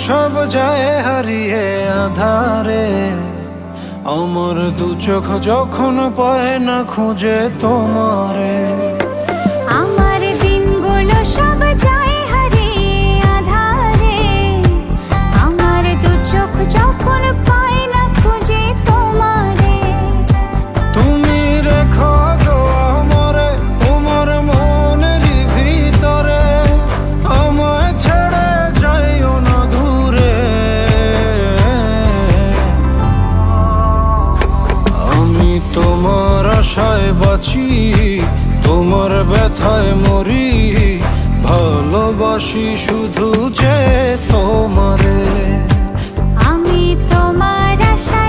সব যায় হারিয়ে আধারে, আমার দু চোখ যখন পায় না খুঁজে তোমারে। আমার দিনগুলো সব যায় হারিয়ে আঁধারে, আমার দু চোখ যখন পায় না খুঁজে তোমারে। তুমি রেখো গো আমারে তোমার মনের ভিতরে, আমায় ছেড়ে যাইও না দূরে। আমি তোমার আশায় বাঁচি, তোমার ব্যথায় মরি, ভালোবাসি শুধু যে তোমারে। আমি তোমার আশায়